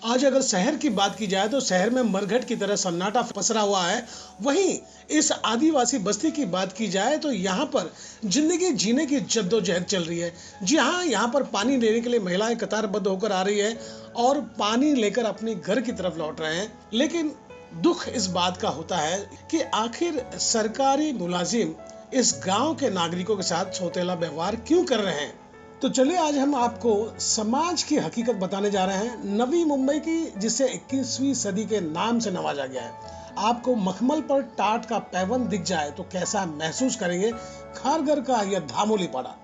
आज अगर शहर की बात की जाए तो शहर में मरघट की तरह सन्नाटा पसरा हुआ है। वहीं इस आदिवासी बस्ती की बात की जाए तो यहाँ पर जिंदगी जीने की जद्दोजहद चल रही है। जी हाँ, यहाँ पर पानी लेने के लिए महिलाएं कतारबद्ध होकर आ रही है और पानी लेकर अपने घर की तरफ लौट रहे हैं। लेकिन दुख इस बात का होता है कि आखिर सरकारी मुलाजिम इस गांव के नागरिकों के साथ सौतेला व्यवहार क्यों कर रहे हैं। तो चलिए आज हम आपको समाज की हकीकत बताने जा रहे हैं, नवी मुंबई की, जिसे 21वीं सदी के नाम से नवाजा गया है। आपको मखमल पर टाट का पैवन दिख जाए तो कैसा महसूस करेंगे। खारघर का यह धामोली पाड़ा,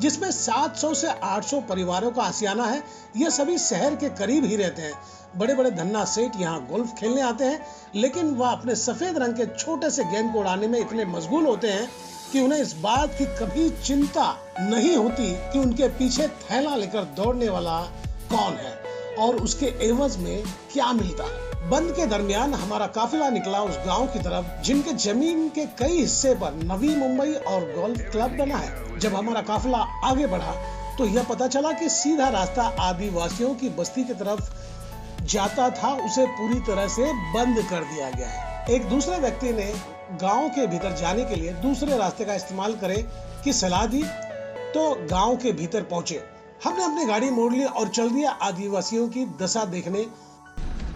जिसमें 700 से 800 परिवारों का आशियाना है। यह सभी शहर के करीब ही रहते हैं। बड़े बड़े धन्ना सेठ यहाँ गोल्फ खेलने आते हैं, लेकिन वह अपने सफेद रंग के छोटे से गेंद को उड़ाने में इतने मशगूल होते हैं कि उन्हें इस बात की कभी चिंता नहीं होती कि उनके पीछे थैला लेकर दौड़ने वाला कौन है और उसके एवज में क्या मिलता है। बंद के दरमियान हमारा काफिला निकला उस गांव की तरफ जिनके जमीन के कई हिस्से पर नवी मुंबई और गोल्फ क्लब बना है। जब हमारा काफिला आगे बढ़ा तो यह पता चला कि सीधा रास्ता आदिवासियों की बस्ती की तरफ जाता था, उसे पूरी तरह से बंद कर दिया गया है। एक दूसरे व्यक्ति ने गांव के भीतर जाने के लिए दूसरे रास्ते का इस्तेमाल करें की सलाह दी तो गांव के भीतर पहुंचे। हमने अपनी गाड़ी मोड़ ली और चल दिया आदिवासियों की दशा देखने।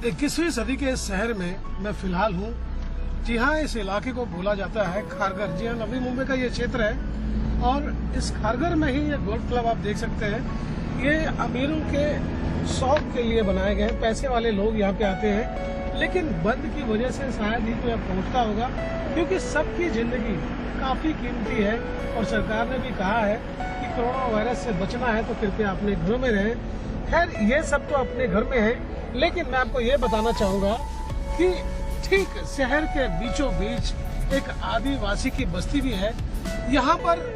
21वीं सदी के शहर में मैं फिलहाल हूँ। जी हाँ, इस इलाके को बोला जाता है खारघर। जी हाँ, नवी मुंबई का ये क्षेत्र है और इस खारघर में ही ये गोल्फ क्लब आप देख सकते हैं। ये अमीरों के शौक के लिए बनाए गए, पैसे वाले लोग यहाँ पे आते हैं। लेकिन बंद की वजह से शायद ही कोई पहुंचता होगा, क्योंकि सबकी जिंदगी काफी कीमती है और सरकार ने भी कहा है कि कोरोना वायरस से बचना है तो कृपया अपने घरों में रहें। खैर, ये सब तो अपने घर में है, लेकिन मैं आपको ये बताना चाहूंगा कि ठीक शहर के बीचों बीच एक आदिवासी की बस्ती भी है। यहाँ पर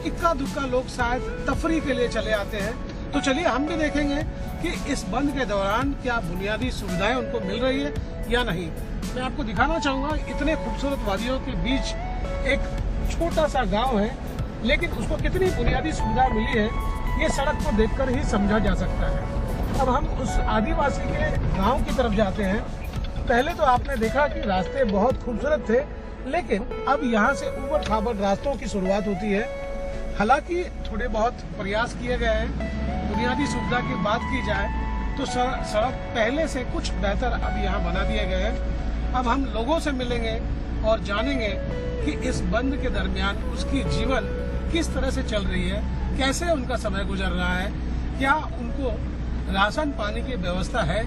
इक्का दुक्का लोग शायद तफरी के लिए चले आते हैं। तो चलिए हम भी देखेंगे कि इस बंद के दौरान क्या बुनियादी सुविधाएं उनको मिल रही है या नहीं। मैं आपको दिखाना चाहूंगा, इतने खूबसूरत वादियों के बीच एक छोटा सा गांव है, लेकिन उसको कितनी बुनियादी सुविधा मिली है ये सड़क को देखकर ही समझा जा सकता है। अब हम उस आदिवासी के गांव की तरफ जाते हैं। पहले तो आपने देखा कि रास्ते बहुत खूबसूरत थे, लेकिन अब यहाँ से ऊबड़ खाबड़ रास्तों की शुरुआत होती है। हालांकि थोड़े बहुत प्रयास किए गए हैं। बुनियादी सुविधा की बात की जाए तो सड़क पहले से कुछ बेहतर अब यहाँ बना दिए गए हैं। अब हम लोगों से मिलेंगे और जानेंगे कि इस बंद के दरमियान उसकी जीवन किस तरह से चल रही है, कैसे उनका समय गुजर रहा है, क्या उनको राशन पानी की व्यवस्था है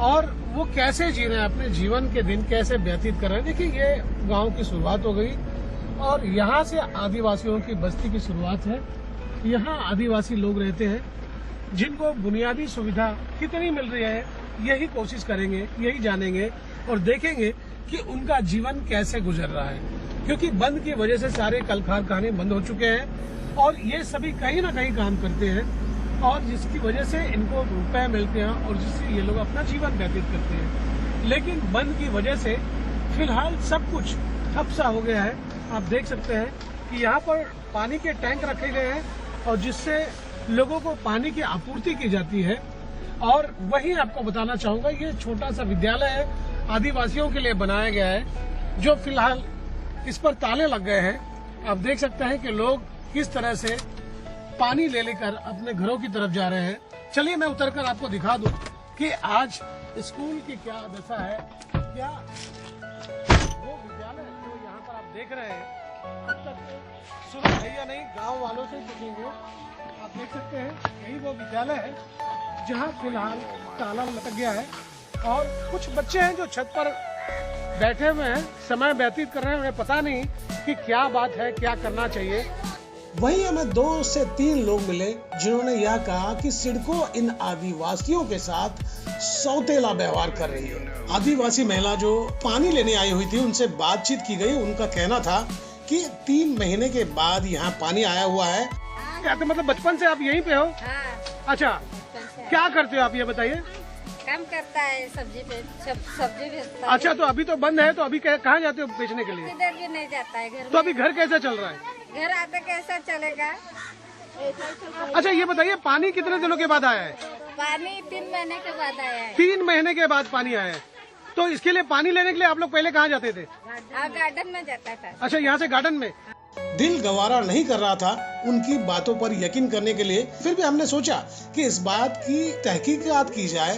और वो कैसे जी रहे हैं, अपने जीवन के दिन कैसे व्यतीत कर रहे हैं। देखिए, ये गाँव की शुरुआत हो गई और यहाँ से आदिवासियों की बस्ती की शुरुआत है। यहाँ आदिवासी लोग रहते हैं जिनको बुनियादी सुविधा कितनी मिल रही है, यही कोशिश करेंगे, यही जानेंगे और देखेंगे कि उनका जीवन कैसे गुजर रहा है। क्योंकि बंद की वजह से सारे कल कारखाने बंद हो चुके हैं और ये सभी कहीं ना कहीं काम करते हैं और जिसकी वजह से इनको रुपए मिलते हैं और जिससे ये लोग अपना जीवन व्यतीत करते हैं। लेकिन बंद की वजह से फिलहाल सब कुछ ठप सा हो गया है। आप देख सकते हैं कि यहाँ पर पानी के टैंक रखे गए हैं और जिससे लोगों को पानी की आपूर्ति की जाती है। और वहीं आपको बताना चाहूंगा, ये छोटा सा विद्यालय है, आदिवासियों के लिए बनाया गया है, जो फिलहाल इस पर ताले लग गए हैं। आप देख सकते हैं कि लोग किस तरह से पानी ले लेकर अपने घरों की तरफ जा रहे हैं। चलिए मैं उतरकर आपको दिखा दूं कि आज स्कूल की क्या दशा है। क्या वो विद्यालय जो यहाँ पर आप देख रहे हैं अब तक शुरू है या नहीं, गाँव वालों से पूछेंगे। आप देख सकते हैं यही वो विद्यालय है जहाँ फिलहाल ताला लटक गया है और कुछ बच्चे हैं जो छत पर बैठे हुए हैं, समय व्यतीत कर रहे हैं। उन्हें पता नहीं कि क्या बात है, क्या करना चाहिए। वहीं हमें 2 से 3 लोग मिले जिन्होंने यह कहा कि सिडको इन आदिवासियों के साथ सौतेला व्यवहार कर रही है। आदिवासी महिला जो पानी लेने आई हुई थी, उनसे बातचीत की गई। उनका कहना था कि 3 महीने के बाद यहाँ पानी आया हुआ है। क्या तो मतलब बचपन से आप यहीं पे हो? हाँ। अच्छा, क्या करते हो आप, ये बताइए। काम करता है, सब्जी बेचता है। अच्छा, तो अभी तो बंद है, तो अभी कहाँ जाते हो बेचने के लिए? किधर भी नहीं जाता है, घर तो अभी घर कैसे चल रहा है? घर आते कैसा चलेगा? अच्छा, ये बताइए पानी कितने दिनों के बाद आया है? पानी 3 महीने के बाद आया है। 3 महीने के बाद पानी आया है। तो इसके लिए पानी लेने के लिए आप लोग पहले कहाँ जाते थे? गार्डन में जाता था। अच्छा, यहाँ से गार्डन में। दिल गवारा नहीं कर रहा था उनकी बातों पर यकीन करने के लिए। फिर भी हमने सोचा कि इस बात की तहकीकात की जाए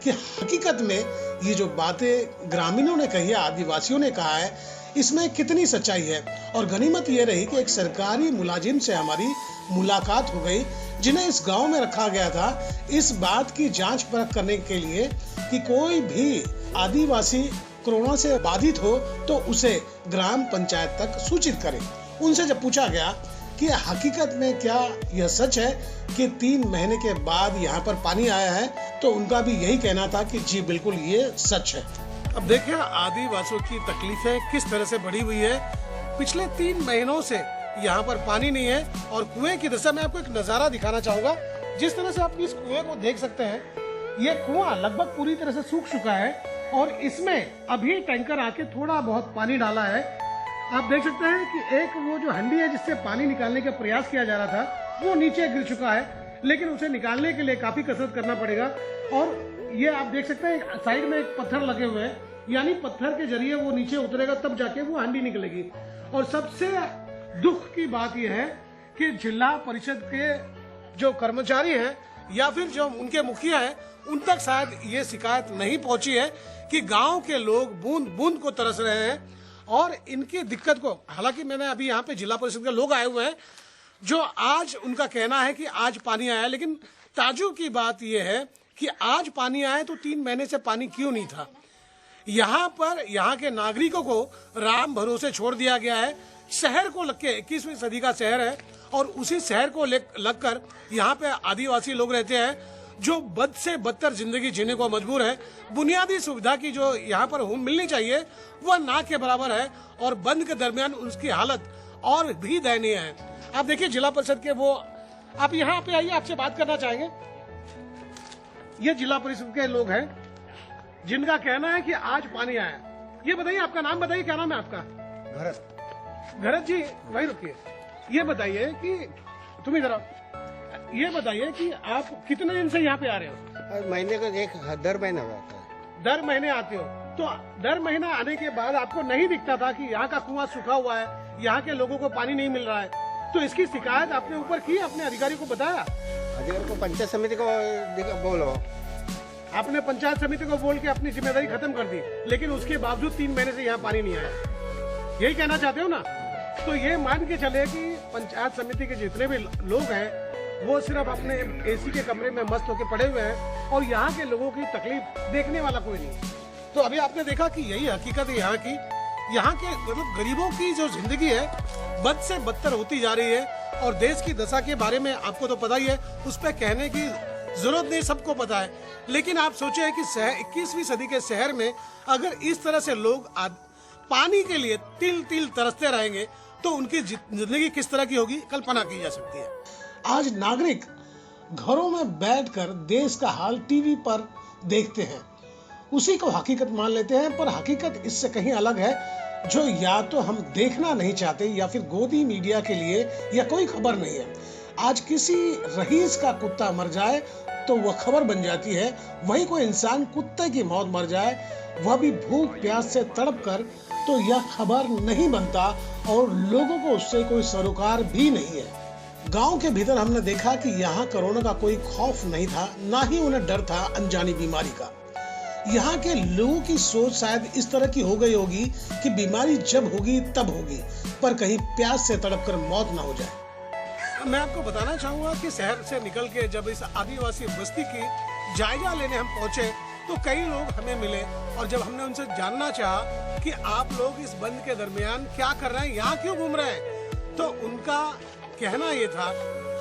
कि हकीकत में ये जो बातें ग्रामीणों ने कही है, आदिवासियों ने कहा है, इसमें कितनी सच्चाई है। और गनीमत ये रही कि एक सरकारी मुलाजिम से हमारी मुलाकात हो गई, जिन्हें इस गांव में रखा गया था इस बात की जांच परख करने के लिए कि कोई भी आदिवासी कोरोना से बाधित हो तो उसे ग्राम पंचायत तक सूचित करें। उनसे जब पूछा गया कि हकीकत में क्या यह सच है कि 3 महीने के बाद यहाँ पर पानी आया है, तो उनका भी यही कहना था कि जी बिल्कुल ये सच है। अब देखिए आदिवासियों की तकलीफें किस तरह से बढ़ी हुई है। पिछले 3 महीनों से यहाँ पर पानी नहीं है। और कुएं की दशा में आपको एक नजारा दिखाना चाहूंगा। जिस तरह से आप इस कुएं को देख सकते हैं, ये कुआं लगभग पूरी तरह से सूख चुका है और इसमें अभी टैंकर आके थोड़ा बहुत पानी डाला है। आप देख सकते हैं कि एक वो जो हंडी है जिससे पानी निकालने का प्रयास किया जा रहा था वो नीचे गिर चुका है, लेकिन उसे निकालने के लिए काफी कसरत करना पड़ेगा। और ये आप देख सकते हैं साइड में एक पत्थर लगे हुए हैं, यानी पत्थर के जरिए वो नीचे उतरेगा तब जाके वो हंडी निकलेगी। और सबसे दुख की बात यह है कि जिला परिषद के जो कर्मचारी हैं या फिर जो उनके मुखिया हैं, उन तक शायद ये शिकायत नहीं पहुंची है कि गांव के लोग बूंद बूंद को तरस रहे हैं और इनकी दिक्कत को। हालांकि मैंने अभी यहाँ पे जिला परिषद के लोग आए हुए हैं जो आज उनका कहना है कि आज पानी आया, लेकिन ताज्जुब की बात यह है कि आज पानी आया तो 3 महीने से पानी क्यों नहीं था। यहाँ पर यहाँ के नागरिकों को राम भरोसे छोड़ दिया गया है। शहर को लग के 21वीं सदी का शहर है और उसी शहर को लगकर यहाँ पे आदिवासी लोग रहते हैं जो बद से बदतर जिंदगी जीने को मजबूर है। बुनियादी सुविधा की जो यहाँ पर मिलनी चाहिए वह ना के बराबर है और बंद के दरमियान उसकी हालत और भी दयनीय है। आप देखिए जिला परिषद के वो, आप यहाँ पे आइए, आपसे बात करना चाहेंगे। ये जिला परिषद के लोग हैं जिनका कहना है कि आज पानी आया। ये बताइए, आपका नाम बताइए, क्या नाम है आपका? घरत जी, वही रुकिए। ये बताइए कि तुम इधर आओ। ये बताइए कि आप कितने दिन से यहाँ पे आ रहे हो? महीने को दर महीना आता है। दर महीने आते हो? तो दर महीना आने के बाद आपको नहीं दिखता था कि यहाँ का कुआं सूखा हुआ है, यहाँ के लोगों को पानी नहीं मिल रहा है, तो इसकी शिकायत आपने ऊपर की, अपने अधिकारी को बताया? अधिकारी को, पंचायत समिति को बोलो। आपने पंचायत समिति को बोल के अपनी जिम्मेदारी खत्म कर दी, लेकिन उसके बावजूद 3 महीने से यहाँ पानी नहीं आया, यही कहना चाहते हो ना? तो ये मान के चले कि पंचायत समिति के जितने भी लोग हैं वो सिर्फ अपने एसी के कमरे में मस्त होकर पड़े हुए हैं और यहाँ के लोगों की तकलीफ देखने वाला कोई नहीं। तो अभी आपने देखा कि यही हकीकत है यहाँ की। यहाँ के मतलब गरीबों की जो जिंदगी है बद से बदतर होती जा रही है और देश की दशा के बारे में आपको तो पता ही है, उस पर कहने की जरूरत नहीं, सबको पता है। लेकिन आप सोचे कि 21वीं सदी के शहर में अगर इस तरह से लोग पानी के लिए तिल तिल तरसते रहेंगे तो उनकी जिंदगी किस तरह की होगी, कल्पना की जा सकती है। आज नागरिक घरों में बैठकर देश का हाल टीवी पर देखते हैं, उसी को हकीकत मान लेते हैं, पर हकीकत इससे कहीं अलग है जो या तो हम देखना नहीं चाहते या फिर गोदी मीडिया के लिए या कोई खबर नहीं है। आज किसी रईस का कुत्ता मर जाए तो वह खबर बन जाती है, वहीं कोई इंसान कुत्ते की मौत मर जाए, वह भी भूख प्यास से तड़प कर, तो यह खबर नहीं बनता और लोगों को उससे कोई सरोकार भी नहीं है। गांव के भीतर हमने देखा कि यहाँ कोरोना का कोई खौफ नहीं था, ना ही उन्हें डर था अनजानी बीमारी का। यहाँ के लोगों की सोच शायद इस तरह की हो गई होगी कि बीमारी जब होगी तब होगी, पर कहीं प्यास से तड़प कर मौत ना हो जाए। मैं आपको बताना चाहूंगा कि शहर से निकल के जब इस आदिवासी बस्ती की जायजा लेने हम पहुंचे तो कई लोग हमें मिले और जब हमने उनसे जानना चाहा कि आप लोग इस बंद के दरमियान क्या कर रहे हैं, यहाँ क्यों घूम रहे हैं, तो उनका कहना ये था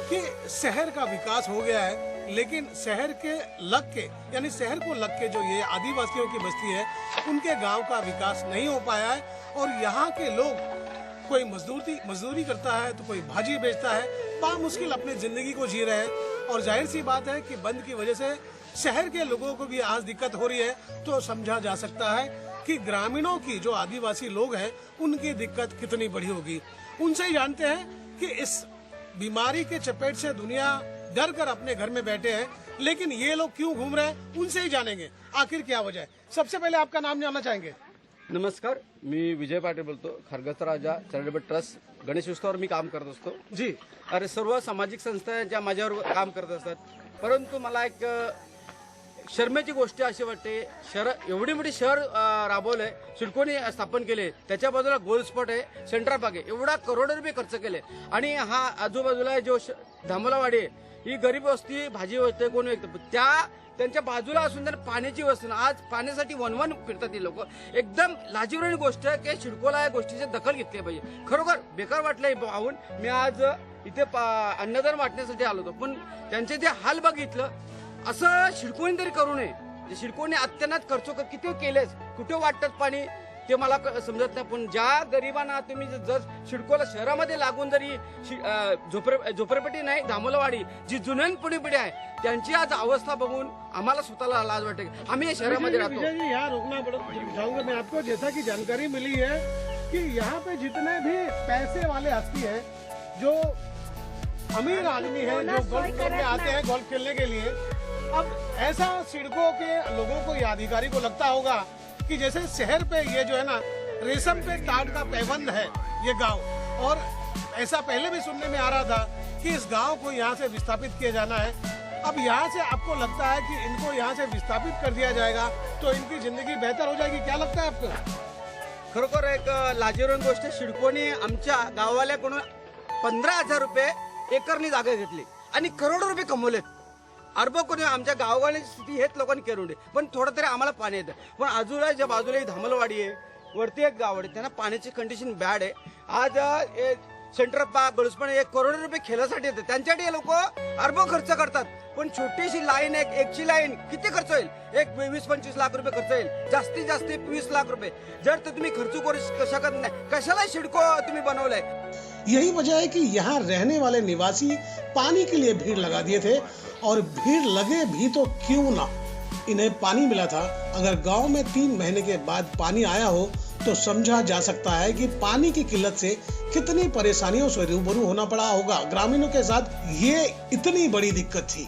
कि शहर का विकास हो गया है, लेकिन शहर के लग के, यानी शहर को लग के जो ये आदिवासियों की बस्ती है उनके गांव का विकास नहीं हो पाया है और यहाँ के लोग कोई मजदूरी करता है तो कोई भाजी बेचता है, बामुश्किल अपनी जिंदगी को जी रहे हैं। और जाहिर सी बात है कि बंद की वजह से शहर के लोगों को भी आज दिक्कत हो रही है, तो समझा जा सकता है कि ग्रामीणों की जो आदिवासी लोग हैं उनकी दिक्कत कितनी बड़ी होगी। उनसे ही जानते हैं कि इस बीमारी के चपेट से दुनिया डर कर अपने घर में बैठे हैं, लेकिन ये लोग क्यों घूम रहे हैं उनसे ही जानेंगे आखिर क्या वजह है। सबसे पहले आपका नाम जानना चाहेंगे। नमस्कार, मी विजय पाटील बोलतो. खरगस्ता राजा चॅरिटेबल ट्रस्ट गणेश उत्सवावर मी काम करत असतो. जी, अरे सर्व सामाजिक संस्था ज्या माझ्यावर काम करत असतात, परंतु मला एक शर्मेची गोष्ट अशी वाटते, एवढी मोठी शहर राबवलंय, सिडकोने स्थापन केले, त्याच्या बाजूला गोल्ड स्पॉट आहे, सेंट्रल पार्क आहे, एवढा करोडो रुपये खर्च केले आणि हा आजूबाजूला जो धामलावाडी आहे, ही गरीब वस्ती, भाजी वस्ती, कोण व्यक्ती त्यांच्या बाजूला असून त्यांना पाण्याची वस्तू आज पाण्यासाठी वन फिरतात ही लोक. एकदम लाजिरवाणी गोष्ट आहे की सिडकोला या गोष्टीची दखल घेतली पाहिजे. खरोखर बेकार वाटलंय पाहून. मी आज इथे अन्नदान वाटण्यासाठी आलो होतो, पण त्यांचे जे हाल बघितलं, असं सिडकोने तरी करू नये. सिडकोने अत्यानात खर्च किती केलेच, कुठे वाटतात पाणी ते मला समजत नाही. पण ज्या गरिबांना तुम्ही जर सिडकोला शहरामध्ये लागून जरी झोपडपट्टी नाही, धामोलवाडी जी जुन्या पिढी आहे, त्यांची आज अवस्था बघून आम्हाला स्वतःला लाज वाटते. आम्ही या शहरामध्ये राहतो. यहाँ रोकना चाहूंगा मैं आपको। जैसा कि जानकारी मिली है कि यहाँ पे जितने भी पैसे वाले हस्ती है, जो अमीर आदमी है, जो गोल्फ करने आते हैं गोल्फ खेलने के लिए, अब ऐसा सिडको के लोगों को या अधिकारी को लगता होगा कि जैसे शहर पे ये जो है ना रेशम पे टाट का पैबंद है ये गांव, और ऐसा पहले भी सुनने में आ रहा था कि इस गांव को यहाँ से विस्थापित किया जाना है. अब यहाँ से आपको लगता है कि इनको यहाँ से विस्थापित कर दिया जाएगा तो इनकी जिंदगी बेहतर हो जाएगी, क्या लगता है आपको? खरोखर एक लाजिरवाणी गोष्ट. सिडकोने आमच्या गाववाल्याकडून 15,000 रुपये एकरनी जागा घेतली आणि करोडो रुपये कमवलेत. अर्ब कोणी आमच्या गाववाल्याची स्थिती हेच लोकांनी करून दे, पण थोडं तरी आम्हाला पाणी येतं. पण आजूला बाजूला ही धामलवाडी आहे, वरती एक गाव आहे, त्यांना पाण्याची कंडिशन बॅड आहे. आज सेंट्रल पार्क गोल्ड 1 करोड रुपये खेळासाठी येतात, त्यांच्यासाठी लोक अर्ब खर्च करतात. पण छोटीशी लाईन, एकची लाईन किती खर्च होईल? एक 20-25 लाख रुपये खर्च होईल, जास्तीत जास्त 20 लाख रुपये. जर तर तुम्ही खर्च करू शकत नाही, कशाला सिडको तुम्ही बनवलंय? यही वजह है कि यहाँ रहने वाले निवासी पानी के लिए भीड़ लगा दिए थे, और भीड़ लगे भी तो क्यों ना, इन्हें पानी मिला था. अगर गांव में 3 महीने के बाद पानी आया हो तो समझा जा सकता है कि पानी की किल्लत से कितनी परेशानियों से रूबरू होना पड़ा होगा ग्रामीणों के साथ. ये इतनी बड़ी दिक्कत थी.